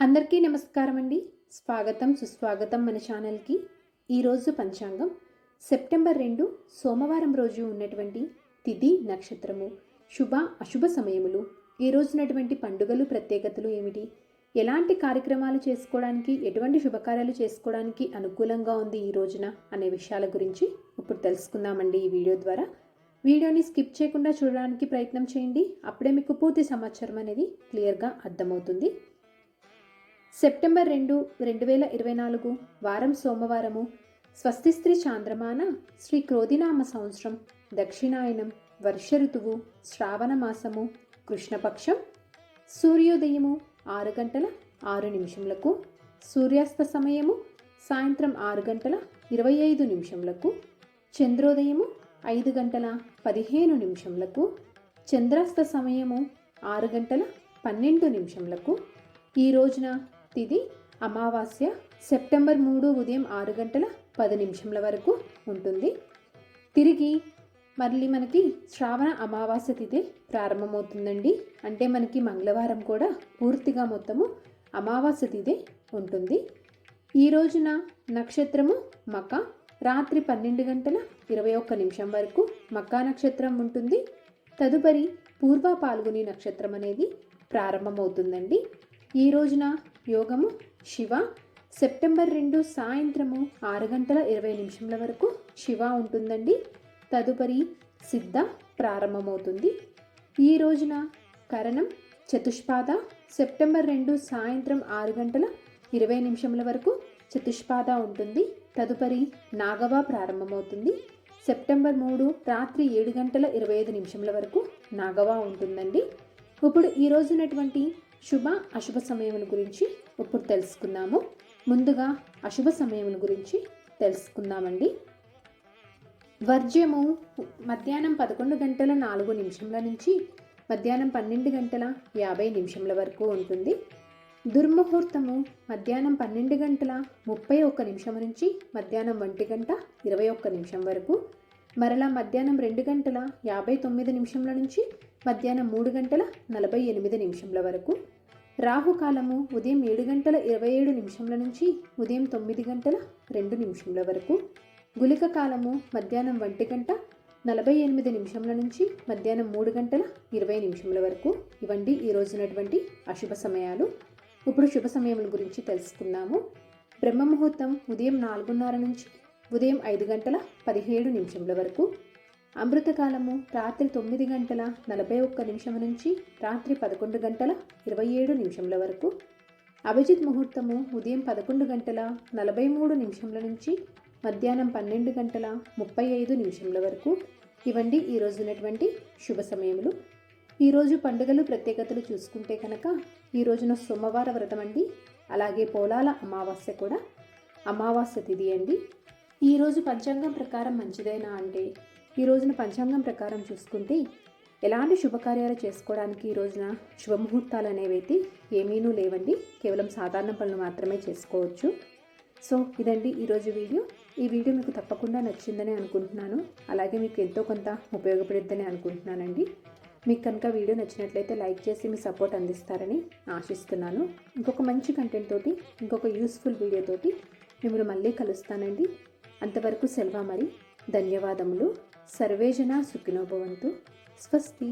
అందరికీ నమస్కారం అండి. స్వాగతం సుస్వాగతం మన ఛానల్కి. ఈరోజు పంచాంగం సెప్టెంబర్ 2 సోమవారం రోజు ఉన్నటువంటి తిథి నక్షత్రము శుభ అశుభ సమయములు, ఈ రోజునటువంటి పండుగలు ప్రత్యేకతలు ఏమిటి, ఎలాంటి కార్యక్రమాలు చేసుకోవడానికి, ఎటువంటి శుభకార్యాలు చేసుకోవడానికి అనుకూలంగా ఉంది ఈ రోజున అనే విషయాల గురించి ఇప్పుడు తెలుసుకుందామండి ఈ వీడియో ద్వారా. వీడియోని స్కిప్ చేయకుండా చూడడానికి ప్రయత్నం చేయండి. అప్పుడే మీకు పూర్తి సమాచారం అనేది క్లియర్గా అర్థమవుతుంది. సెప్టెంబర్ 2, 2024 వారం సోమవారము, స్వస్తి స్త్రీ చాంద్రమాన శ్రీ క్రోధినామ సంవత్సరం, దక్షిణాయనం, వర్ష ఋతువు, శ్రావణ మాసము, కృష్ణపక్షం, సూర్యోదయము 6 గంటల 6 నిమిషములకు, సూర్యాస్త సమయము సాయంత్రం 6 గంటల 25 నిమిషములకు, చంద్రోదయము 5 గంటల 15 నిమిషములకు, చంద్రాస్త సమయము 6 గంటల 12 నిమిషములకు. ఈ రోజున తిథి అమావాస్య, సెప్టెంబర్ 3 ఉదయం 6 గంటల 10 నిమిషముల వరకు ఉంటుంది. తిరిగి మళ్ళీ మనకి శ్రావణ అమావాస్య తిథి ప్రారంభమవుతుందండి. అంటే మనకి మంగళవారం కూడా పూర్తిగా మొత్తము అమావాస్య తిథి ఉంటుంది. ఈ రోజున నక్షత్రము మక, రాత్రి 12 గంటల 21 నిమిషం వరకు మకా నక్షత్రం ఉంటుంది. తదుపరి పూర్వ పాల్గొని నక్షత్రం అనేది ప్రారంభమవుతుందండి. ఈ రోజున యోగము శివ, సెప్టెంబర్ 2 సాయంత్రము 6 గంటల 20 నిమిషముల వరకు శివ ఉంటుందండి. తదుపరి సిద్ధ ప్రారంభమవుతుంది. ఈ రోజున కరణం చతుష్పాద, సెప్టెంబర్ 2 సాయంత్రం 6 గంటల 20 నిమిషముల వరకు చతుష్పాద ఉంటుంది. తదుపరి నాగవ ప్రారంభమవుతుంది. సెప్టెంబర్ 3 రాత్రి 7 గంటల 25 నిమిషముల వరకు నాగవ ఉంటుందండి. ఇప్పుడు ఈ రోజునటువంటి శుభ అశుభ సమయముల గురించి ఇప్పుడు తెలుసుకుందాము. ముందుగా అశుభ సమయముల గురించి తెలుసుకుందామండి. వర్జ్యము మధ్యాహ్నం 11 గంటల 4 నిమిషముల నుంచి మధ్యాహ్నం 12 గంటల 50 నిమిషముల వరకు ఉంటుంది. దుర్ముహూర్తము మధ్యాహ్నం 12 గంటల 31 నిమిషం నుంచి మధ్యాహ్నం 1 గంట 21 నిమిషం వరకు, మరలా మధ్యాహ్నం 2 గంటల 59 నిమిషముల నుంచి మధ్యాహ్నం 3 గంటల 48 నిమిషముల వరకు. రాహుకాలము ఉదయం 7 గంటల 27 నిమిషముల నుంచి ఉదయం 9 గంటల 2 నిమిషముల వరకు. గుళిక కాలము మధ్యాహ్నం 1 గంట 48 నిమిషముల నుంచి మధ్యాహ్నం 3 గంటల 20 నిమిషముల వరకు. ఇవండి ఈ రోజునటువంటి అశుభ సమయాలు. ఇప్పుడు శుభ సమయముల గురించి తెలుసుకుందాము. బ్రహ్మ ముహూర్తం ఉదయం 4:30 నుంచి ఉదయం 5 గంటల 17 నిమిషముల వరకు. అమృతకాలము రాత్రి 9 గంటల 41 నిమిషం నుంచి రాత్రి 11 గంటల 27 నిమిషముల వరకు. అభిజిత్ ముహూర్తము ఉదయం 11 గంటల 43 నిమిషముల నుంచి మధ్యాహ్నం 12 గంటల 35 నిమిషముల వరకు. ఇవండి ఈ రోజు ఉన్నటువంటి శుభ సమయములు. ఈరోజు పండుగలు ప్రత్యేకతలు చూసుకుంటే కనుక ఈ రోజున సోమవార వ్రతం అండి. అలాగే పోలాల అమావాస్య కూడా అమావాస్య తిథి అండి. ఈరోజు పంచాంగం ప్రకారం మంచిదైనా అంటే ఈ రోజున పంచాంగం ప్రకారం చూసుకుంటే ఎలాంటి శుభకార్యాలు చేసుకోవడానికి ఈ రోజున శుభముహూర్తాలు అనేవి ఏమీనూ లేవండి. కేవలం సాధారణ పనులు మాత్రమే చేసుకోవచ్చు. సో ఇదండి ఈరోజు వీడియో. ఈ వీడియో మీకు తప్పకుండా నచ్చిందని అనుకుంటున్నాను. అలాగే మీకు ఎంతో కొంత ఉపయోగపడిద్దని అనుకుంటున్నానండి. మీకు కనుక వీడియో నచ్చినట్లయితే లైక్ చేసి మీ సపోర్ట్ అందిస్తారని ఆశిస్తున్నాను. ఇంకొక మంచి కంటెంట్ తోటి, ఇంకొక యూస్ఫుల్ వీడియో తోటి మిమ్మల్ని మళ్ళీ కలుస్తానండి. అంతవరకు సెలవు మరి. ధన్యవాదములు. సర్వేజన సుఖినో భవంతు. స్వస్తి.